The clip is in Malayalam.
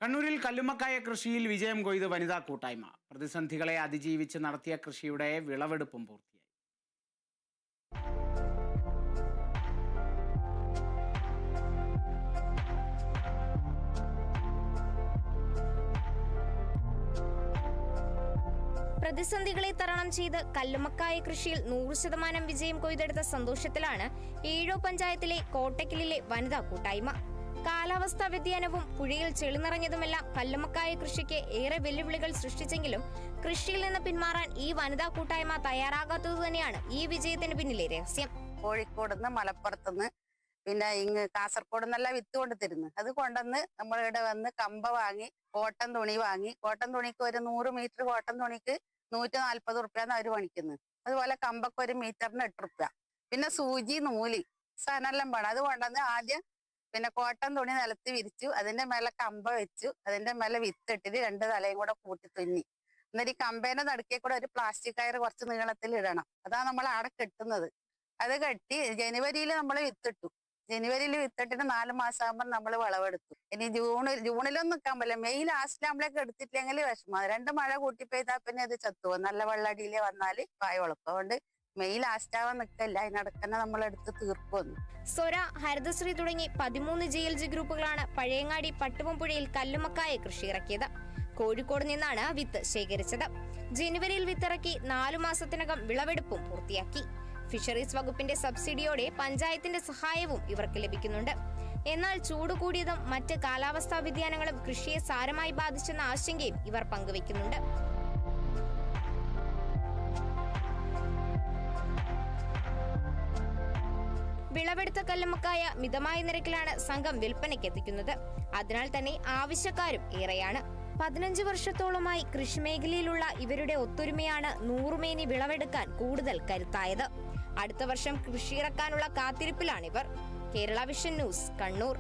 കണ്ണൂരിൽ കല്ലുമ്മക്കായ കൃഷിയിൽ വിജയം കൊയ്ത് വനിതാ കൂട്ടായ്മ. പ്രതിസന്ധികളെ അതിജീവിച്ച് നടത്തിയ കൃഷിയുടെ വിളവെടുപ്പും പൂർത്തിയായി. പ്രതിസന്ധികളെ തരണം ചെയ്ത് കല്ലുമ്മക്കായ കൃഷിയിൽ 100% വിജയം കൊയ്തെടുത്ത സന്തോഷത്തിലാണ് ഏഴോ പഞ്ചായത്തിലെ കോട്ടക്കലിലെ വനിതാ കൂട്ടായ്മ. കാലാവസ്ഥാ വ്യതിയാനവും പുഴയിൽ ചെളി നിറഞ്ഞതുമെല്ലാം കല്ലുമ്മക്കായ കൃഷിക്ക് ഏറെ വെല്ലുവിളികൾ സൃഷ്ടിച്ചെങ്കിലും കൃഷിയിൽ നിന്ന് പിന്മാറാൻ ഈ വനിതാ കൂട്ടായ്മ തയ്യാറാകാത്തത് തന്നെയാണ് ഈ വിജയത്തിന് പിന്നിലെ രഹസ്യം. കോഴിക്കോടുന്ന് മലപ്പുറത്തുനിന്ന് പിന്നെ ഇങ്ങ് കാസർഗോഡ് നിന്നല്ല വിത്ത് കൊണ്ട് തരുന്നു. അത് കൊണ്ടുവന്ന് നമ്മളിവിടെ വന്ന് കമ്പ വാങ്ങി കോട്ടൺ തുണി വാങ്ങി. കോട്ടൺ തുണിക്ക് ഒരു 100 മീറ്റർ കോട്ടൺ തുണിക്ക് 140 റുപ്യാണ് അവര് പണിക്കുന്നത്. അതുപോലെ കമ്പക്ക് ഒരു മീറ്ററിന് 8 റുപ്യ. പിന്നെ സൂചി നൂല് സാധനമെല്ലാം വേണം. അത് കൊണ്ടുവന്ന് ആദ്യം പിന്നെ കോട്ടൺ തുണി നിലത്ത് വിരിച്ചു, അതിന്റെ മേലെ കമ്പ വെച്ചു, അതിന്റെ മേലെ വിത്തിട്ടിട്ട് 2 തലയും കൂടെ കൂട്ടി തുന്നി. എന്നിട്ട് ഈ കമ്പേന്റെ നടുക്കേ കൂടെ ഒരു പ്ലാസ്റ്റിക് കയർ കുറച്ച് നീളത്തിൽ ഇടണം. അതാണ് നമ്മൾ അവിടെ കെട്ടുന്നത്. അത് കെട്ടി ജനുവരിയിൽ നമ്മൾ വിത്തിട്ടു. ജനുവരിയിൽ വിത്തിട്ടിട്ട് 4 മാസം ആകുമ്പോൾ നമ്മൾ വിളവെടുത്തു. ഇനി ജൂണിലൊന്നും നിൽക്കാൻ പറ്റില്ല. മെയ് ലാസ്റ്റ് നമ്മളേക്ക് എടുത്തിട്ടില്ലെങ്കിൽ വിഷമം. 2 മഴ കൂട്ടി പെയ്താൽ പിന്നെ അത് ചത്തുപോകും. നല്ല വെള്ളടിയിൽ വന്നാല് പായ വളക്കും. അതുകൊണ്ട് മെയ് ലാസ്റ്റ് ആവാൻ നിൽക്കല്ല, അതിനടക്കന്നെ നമ്മളെടുത്ത് തീർക്കുന്നു. സ്വര, ഹരിതശ്രീ തുടങ്ങി 13 GLG ഗ്രൂപ്പുകളാണ് പഴയങ്ങാടി പട്ടുവംപുഴയിൽ കല്ലുമ്മക്കായ കൃഷി ഇറക്കിയത്. കോഴിക്കോട് നിന്നാണ് വിത്ത് ശേഖരിച്ചത്. ജനുവരിയിൽ വിത്തിറക്കി 4 മാസത്തിനകം വിളവെടുപ്പും പൂർത്തിയാക്കി. ഫിഷറീസ് വകുപ്പിന്റെ സബ്സിഡിയോടെ പഞ്ചായത്തിന്റെ സഹായവും ഇവർക്ക് ലഭിക്കുന്നുണ്ട്. എന്നാൽ ചൂട് കൂടിയതും മറ്റ് കാലാവസ്ഥാ വ്യതിയാനങ്ങളും കൃഷിയെ സാരമായി ബാധിച്ചെന്ന ആശങ്കയും ഇവർ പങ്കുവെക്കുന്നുണ്ട്. വിളവെടുത്ത കല്ലുമ്മക്കായ മിതമായ നിരക്കിലാണ് സംഘം വിൽപ്പനയ്ക്ക് എത്തിക്കുന്നത്. അതിനാൽ തന്നെ ആവശ്യക്കാരും ഏറെയാണ്. 15 വർഷത്തോളമായി കൃഷിമേഖലയിലുള്ള ഇവരുടെ ഒത്തൊരുമയാണ് 100 മേനി വിളവെടുക്കാൻ കൂടുതൽ കരുത്തായത്. അടുത്ത വർഷം കൃഷിയിറക്കാനുള്ള കാത്തിരിപ്പിലാണിവർ. Kerala Vision News, Kannur.